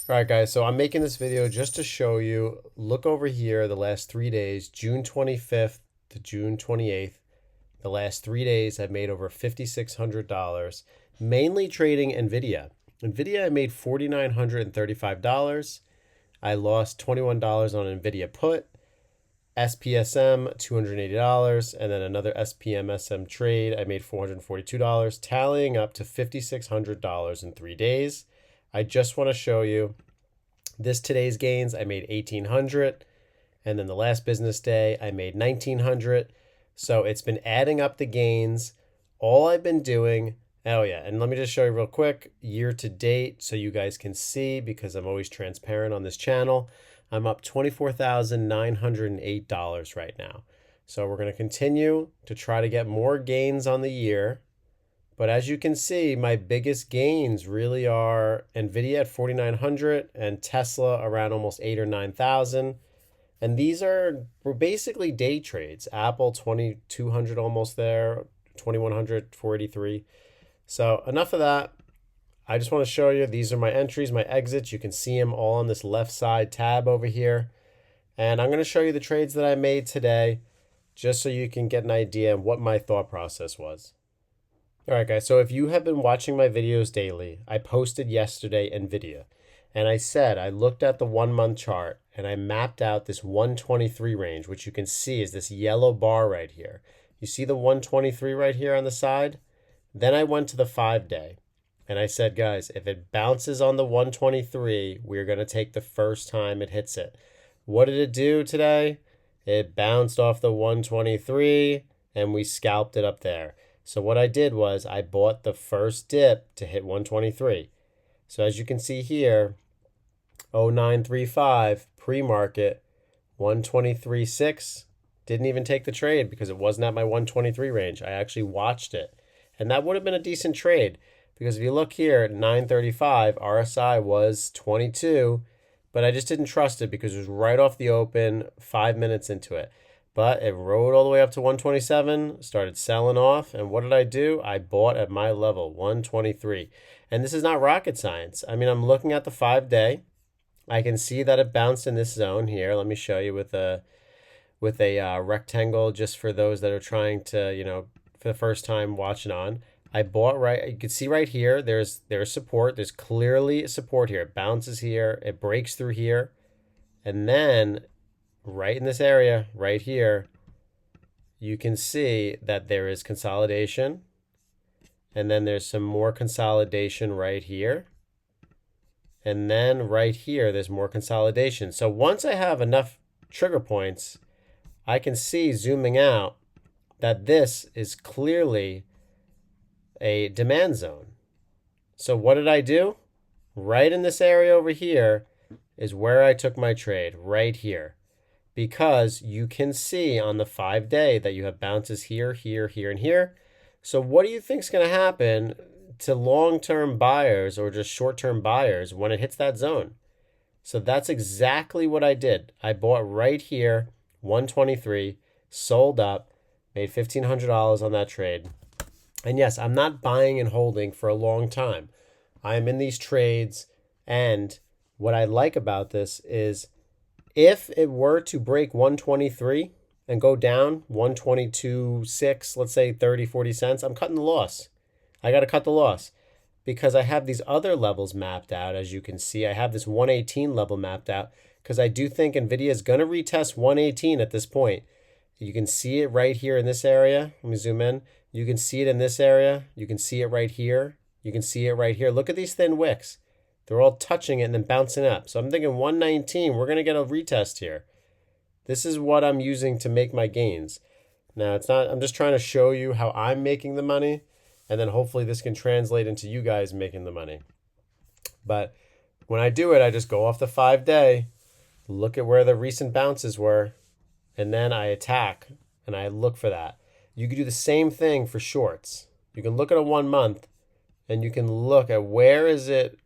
All right, guys, so I'm making this video just to show you, look over here, the last 3 days, June 25th to June 28th. The last 3 days, I've made over $5,600, mainly trading NVDA. NVIDIA, I made $4,935. I lost $21 on NVIDIA put, SPSM, $280, and then another SPMSM trade, I made $442, tallying up to $5,600 in 3 days. I just want to show you today's gains. I made 1,800, and then the last business day I made 1,900. So it's been adding up the gains. All I've been doing. Oh yeah, and let me just show you real quick year to date so you guys can see, because I'm always transparent on this channel. I'm up $24,908 right now. So we're going to continue to try to get more gains on the year. But as you can see, my biggest gains really are NVIDIA at 4,900 and Tesla around almost 8 or 9,000. And these were basically day trades. Apple 2,200 almost there, 2,100, 483. So enough of that. I just want to show you, these are my entries, my exits. You can see them all on this left side tab over here. And I'm going to show you the trades that I made today, just so you can get an idea of what my thought process was. All right, guys, so if you have been watching my videos daily, I posted yesterday NVIDIA, and I said I looked at the 1 month chart and I mapped out this 123 range, which you can see is this yellow bar right here. You see the 123 right here on the side? Then I went to the 5-day, and I said, guys, if it bounces on the 123, we're going to take the first time it hits it. What did it do today? It bounced off the 123, and we scalped it up there. So what I did was I bought the first dip to hit 123. So as you can see here, 0935 pre-market, 123.6, didn't even take the trade because it wasn't at my 123 range. I actually watched it. And that would have been a decent trade, because if you look here at 935, RSI was 22, but I just didn't trust it because it was right off the open, 5 minutes into it. But it rode all the way up to 127, started selling off. And what did I do? I bought at my level, 123. And this is not rocket science. I mean, I'm looking at the 5-day. I can see that it bounced in this zone here. Let me show you with a rectangle, just for those that are trying to, for the first time watching on. I bought right, you can see right here, there's support. There's clearly support here. It bounces here. It breaks through here. And then right in this area, right here, you can see that there is consolidation. And then there's some more consolidation right here. And then right here, there's more consolidation. So once I have enough trigger points, I can see, zooming out, that this is clearly a demand zone. So what did I do? Right in this area over here is where I took my trade, right here. Because you can see on the 5-day that you have bounces here, here, here, and here. So what do you think is going to happen to long-term buyers or just short-term buyers when it hits that zone? So that's exactly what I did. I bought right here, 123, sold up, made $1,500 on that trade. And yes, I'm not buying and holding for a long time. I am in these trades, and what I like about this is, if it were to break 123 and go down 122.6, let's say 30, 40 cents, I'm cutting the loss. I got to cut the loss because I have these other levels mapped out. As you can see, I have this 118 level mapped out because I do think NVIDIA is going to retest 118 at this point. You can see it right here in this area. Let me zoom in. You can see it in this area. You can see it right here. You can see it right here. Look at these thin wicks. They're all touching it and then bouncing up. So I'm thinking 119, we're going to get a retest here. This is what I'm using to make my gains. Now, it's not, I'm just trying to show you how I'm making the money, and then hopefully this can translate into you guys making the money. But when I do it, I just go off the 5-day, look at where the recent bounces were, and then I attack and I look for that. You can do the same thing for shorts. You can look at a 1 month, and you can look at where is it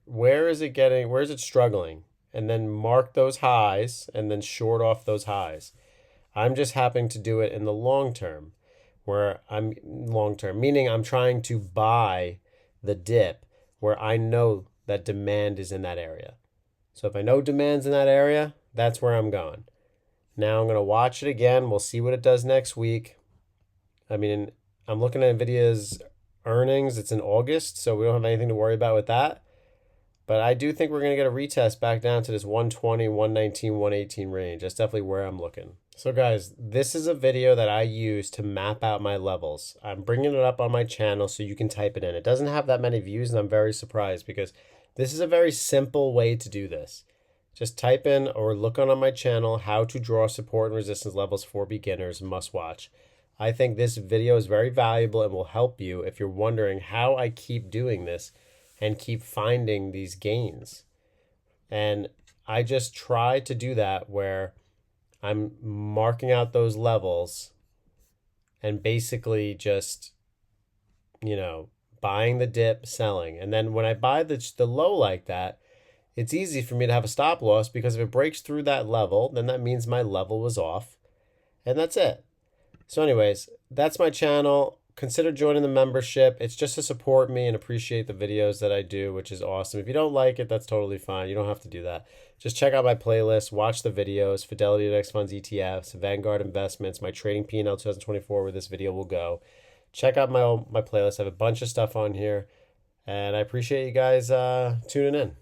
struggling, and then mark those highs and then short off those highs. I'm just happening to do it in the long term, meaning I'm trying to buy the dip where I know that demand is in that area. So if I know demand's in that area, that's where I'm going. Now I'm going to watch it again. We'll see what it does next week. I mean, I'm looking at NVIDIA's earnings. It's in August, so we don't have anything to worry about with that. But I do think we're going to get a retest back down to this 120, 119, 118 range. That's definitely where I'm looking. So guys, this is a video that I use to map out my levels. I'm bringing it up on my channel so you can type it in. It doesn't have that many views, and I'm very surprised because this is a very simple way to do this. Just type in or look on my channel how to draw support and resistance levels for beginners, must watch. I think this video is very valuable and will help you if you're wondering how I keep doing this and keep finding these gains. And I just try to do that where I'm marking out those levels and basically just, buying the dip, selling. And then when I buy the low like that, it's easy for me to have a stop loss because if it breaks through that level, then that means my level was off. And that's it. So anyways, that's my channel. Consider joining the membership. It's just to support me and appreciate the videos that I do, which is awesome. If you don't like it, that's totally fine. You don't have to do that. Just check out my playlist, watch the videos, Fidelity Index Funds ETFs, Vanguard Investments, my Trading P&L 2024, where this video will go. Check out my playlist. I have a bunch of stuff on here. And I appreciate you guys tuning in.